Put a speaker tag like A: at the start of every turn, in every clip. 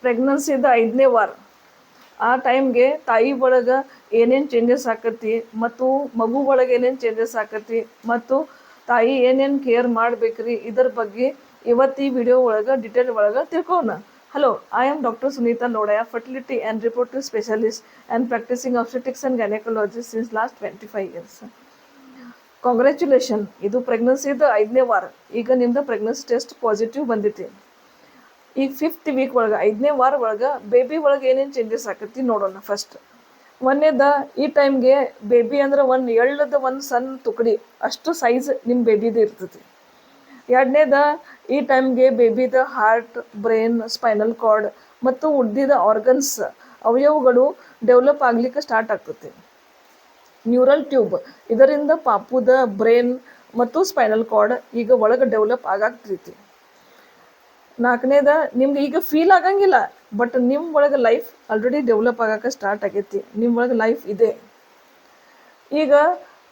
A: ಪ್ರೆಗ್ನೆನ್ಸಿದ 5ನೇ ವಾರ ಆ ಟೈಮ್ಗೆ ತಾಯಿ ಒಳಗೆ ಏನೇನು ಚೇಂಜಸ್ ಆಕತಿ ಮತ್ತು ಮಗು ಒಳಗೆ ಏನೇನು ಚೇಂಜಸ್ ಆಕತಿ ಮತ್ತು ತಾಯಿ ಏನೇನು ಕೇರ್ ಮಾಡ್ಬೇಕ್ರಿ ಇದರ ಬಗ್ಗೆ ಇವತ್ತು ಈ ವಿಡಿಯೋ ಒಳಗೆ ಡಿಟೇಲ್ ಒಳಗೆ ತಿಳ್ಕೋಣ. Hello, I am Dr. Sunita Lodaya, fertility and reproductive specialist and practicing obstetrics and gynecologist since last 25 years. Congratulation, ಇದು ಪ್ರೆಗ್ನೆನ್ಸಿದ 5ನೇ ವಾರ. ಈಗ ನಿಮ್ದು ಪ್ರೆಗ್ನೆನ್ಸಿ ಟೆಸ್ಟ್ ಪಾಸಿಟಿವ್ ಬಂದೈತಿ. ಈಗ 5th ವೀಕ್ ಒಳಗೆ 5ನೇ ವಾರ ಒಳಗೆ ಬೇಬಿ ಒಳಗೆ ಏನೇನು ಚೇಂಜಸ್ ಆಕತಿ ನೋಡೋಣ. ಫಸ್ಟ್ ಒಂದೇದ ಈ ಟೈಮ್ಗೆ ಬೇಬಿ ಅಂದ್ರೆ ಒಂದು ಎಳ್ಳದ ಒಂದು ಸಣ್ಣ ತುಕಡಿ ಅಷ್ಟು ಸೈಜ್ ನಿಮ್ಮ ಬೇಬಿದು ಇರ್ತೈತಿ. ಎರಡನೇದ ಈ ಟೈಮ್ಗೆ ಬೇಬಿದ ಹಾರ್ಟ್, ಬ್ರೈನ್, ಸ್ಪೈನಲ್ ಕಾರ್ಡ್ ಮತ್ತು ಉಳಿದಿದ ಆರ್ಗನ್ಸ್ ಅವಯವಗಳು ಡೆವಲಪ್ ಆಗ್ಲಿಕ್ಕೆ ಸ್ಟಾರ್ಟ್ ಆಗ್ತೈತಿ. ನ್ಯೂರಲ್ ಟ್ಯೂಬ್ ಇದರಿಂದ ಪಾಪುದ ಬ್ರೈನ್ ಮತ್ತು ಸ್ಪೈನಲ್ ಕಾರ್ಡ್ ಈಗ ಒಳಗೆ ಡೆವಲಪ್ ಆಗಾಗ್ತೈತಿ. ನಾಲ್ಕನೇದ ನಿಮ್ಗೆ ಈಗ ಫೀಲ್ ಆಗಂಗಿಲ್ಲ, ಬಟ್ ನಿಮ್ಮ ಒಳಗೆ ಲೈಫ್ ಆಲ್ರೆಡಿ ಡೆವಲಪ್ ಆಗಕ್ಕೆ ಸ್ಟಾರ್ಟ್ ಆಗೈತಿ. ನಿಮ್ಮ ಒಳಗೆ ಲೈಫ್ ಇದೆ. ಈಗ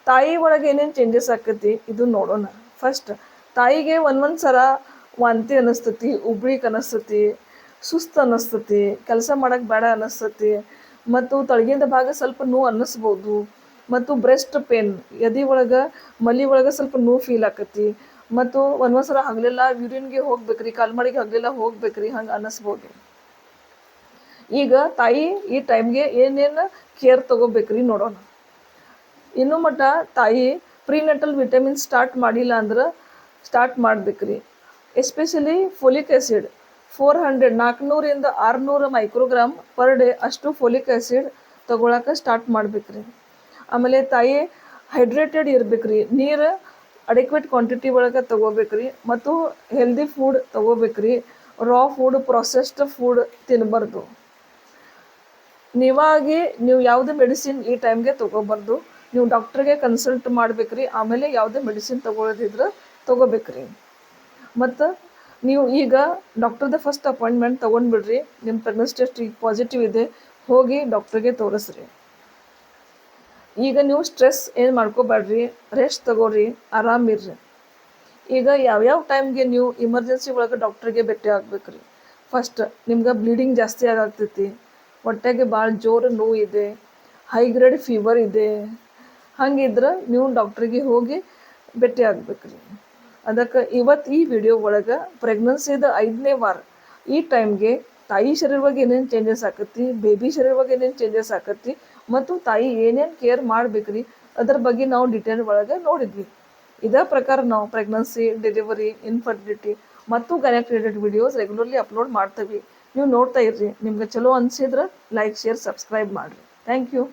A: ತಾಯಿ ಒಳಗೆ ಏನೇನು ಚೇಂಜಸ್ ಆಕತಿ ಇದು ನೋಡೋಣ. ಫಸ್ಟ್ ತಾಯಿಗೆ ಒಂದೊಂದು ಸಲ ವಾಂತಿ ಅನ್ನಿಸ್ತತಿ, ಉಬ್ಳಿಕ್ ಅನ್ನಿಸ್ತತಿ, ಸುಸ್ತು ಅನ್ನಿಸ್ತತಿ, ಕೆಲಸ ಮಾಡೋಕ್ಕೆ ಬೇಡ ಅನ್ನಿಸ್ತತಿ ಮತ್ತು ತಳಗಿಂದ ಭಾಗ ಸ್ವಲ್ಪ ನೋವು ಅನ್ನಿಸ್ಬೋದು ಮತ್ತು ಬ್ರೆಸ್ಟ್ ಪೇನ್ ಎದೆ ಒಳಗೆ ಮಲಿ ಒಳಗೆ ಸ್ವಲ್ಪ ನೋವು ಫೀಲ್ ಆಕತಿ ಮತ್ತು ಒಂದೊಂದು ಸಲ ಹಗಲೆಲ್ಲ ಯೂರಿನ್ಗೆ ಹೋಗ್ಬೇಕ್ರಿ, ಕಾಲ್ಮಡಿಗೆ ಹಗಲೆಲ್ಲ ಹೋಗ್ಬೇಕ್ರಿ ಹಂಗೆ ಅನ್ನಿಸ್ಬೋದು. ಈಗ ತಾಯಿ ಈ ಟೈಮ್ಗೆ ಏನೇನು ಕೇರ್ ತೊಗೋಬೇಕ್ರಿ ನೋಡೋಣ. ಇನ್ನೂ ಮಟ್ಟ ತಾಯಿ ಪ್ರಿನೆಟಲ್ ವಿಟಮಿನ್ ಸ್ಟಾರ್ಟ್ ಮಾಡಿಲ್ಲ ಅಂದ್ರೆ ಸ್ಟಾರ್ಟ್ ಮಾಡ್ಬೇಕ್ರಿ. Especially folic acid 400 - 600 microgram per day ಅಷ್ಟು ಫೋಲಿಕ್ ಆ್ಯಸಿಡ್ ತೊಗೊಳಕ್ಕೆ ಸ್ಟಾರ್ಟ್ ಮಾಡ್ಬೇಕ್ರಿ. ಆಮೇಲೆ ತಾಯಿ ಹೈಡ್ರೇಟೆಡ್ ಇರ್ಬೇಕ್ರಿ, ನೀರು ಅಡಿಕ್ವೇಟ್ ಕ್ವಾಂಟಿಟಿ ಒಳಗೆ ತೊಗೋಬೇಕ್ರಿ ಮತ್ತು ಹೆಲ್ದಿ ಫುಡ್ ತೊಗೋಬೇಕ್ರಿ. ರಾ ಫುಡ್, ಪ್ರೊಸೆಸ್ಡ್ ಫುಡ್ ತಿನ್ನಬಾರ್ದು. ನೀವು ಯಾವುದೇ ಮೆಡಿಸಿನ್ ಈ ಟೈಮ್ಗೆ ತೊಗೋಬಾರ್ದು. ನೀವು ಡಾಕ್ಟ್ರಿಗೆ ಕನ್ಸಲ್ಟ್ ಮಾಡ್ಬೇಕ್ರಿ. ಆಮೇಲೆ ಯಾವುದೇ ಮೆಡಿಸಿನ್ ತೊಗೊಳ್ಳೋದಿದ್ರೆ ತೊಗೋಬೇಕ್ರಿ. ಮತ್ತು ನೀವು ಈಗ ಡಾಕ್ಟರ್ದ ಫಸ್ಟ್ ಅಪಾಯಿಂಟ್ಮೆಂಟ್ ತೊಗೊಂಡ್ಬಿಡ್ರಿ. ನಿಮ್ಮ ಪ್ರೆಗ್ನೆನ್ಸಿ ಟೆಸ್ಟ್ ಈಗ ಪಾಸಿಟಿವ್ ಇದೆ, ಹೋಗಿ ಡಾಕ್ಟ್ರಿಗೆ ತೋರಿಸ್ರಿ. ಈಗ ನೀವು ಸ್ಟ್ರೆಸ್ ಏನು ಮಾಡ್ಕೋಬೇಡ್ರಿ, ರೆಸ್ಟ್ ತಗೋರಿ, ಆರಾಮಿರ್ರಿ. ಈಗ ಯಾವ್ಯಾವ ಟೈಮ್ಗೆ ನೀವು ಇಮರ್ಜೆನ್ಸಿ ಒಳಗೆ ಡಾಕ್ಟ್ರಿಗೆ ಭೇಟಿ ಆಗ್ಬೇಕ್ರಿ. ಫಸ್ಟ್ ನಿಮ್ಗೆ ಬ್ಲೀಡಿಂಗ್ ಜಾಸ್ತಿ ಆಗಾಗ್ತೈತಿ, ಹೊಟ್ಟೆಗೆ ಭಾಳ ಜೋರು ನೋವು ಇದೆ, ಹೈ ಗ್ರೇಡ್ ಫೀವರ್ ಇದೆ, ಹಂಗಿದ್ರೆ ನೀವು ಡಾಕ್ಟ್ರಿಗೆ ಹೋಗಿ ಭೇಟಿ ಆಗ್ಬೇಕ್ರಿ. ಅದಕ್ಕೆ ಇವತ್ತು ಈ ವಿಡಿಯೋ ಒಳಗೆ ಪ್ರೆಗ್ನೆನ್ಸಿದ 5ನೇ ವಾರ ಈ ಟೈಮ್ಗೆ ತಾಯಿ ಶರೀರವಾಗಿ ಏನೇನು ಚೇಂಜಸ್ ಆಕತಿ, ಬೇಬಿ ಶರೀರವಾಗಿ ಏನೇನು ಚೇಂಜಸ್ ಆಕತಿ ಮತ್ತು ತಾಯಿ ಏನೇನು ಕೇರ್ ಮಾಡ್ಬೇಕ್ರಿ ಅದ್ರ ಬಗ್ಗೆ ನಾವು ಡಿಟೇಲ್ ಒಳಗೆ ನೋಡಿದ್ವಿ. ಇದೇ ಪ್ರಕಾರ ನಾವು ಪ್ರೆಗ್ನೆನ್ಸಿ, ಡೆಲಿವರಿ, ಇನ್ಫರ್ಟಿಲಿಟಿ ಮತ್ತು gynaec related videos regularly upload ಮಾಡ್ತೀವಿ. ನೀವು ನೋಡ್ತಾ ಇರ್ರಿ. ನಿಮ್ಗೆ ಚಲೋ ಅನಿಸಿದ್ರೆ ಲೈಕ್, ಶೇರ್, ಸಬ್ಸ್ಕ್ರೈಬ್ ಮಾಡಿರಿ. Thank you.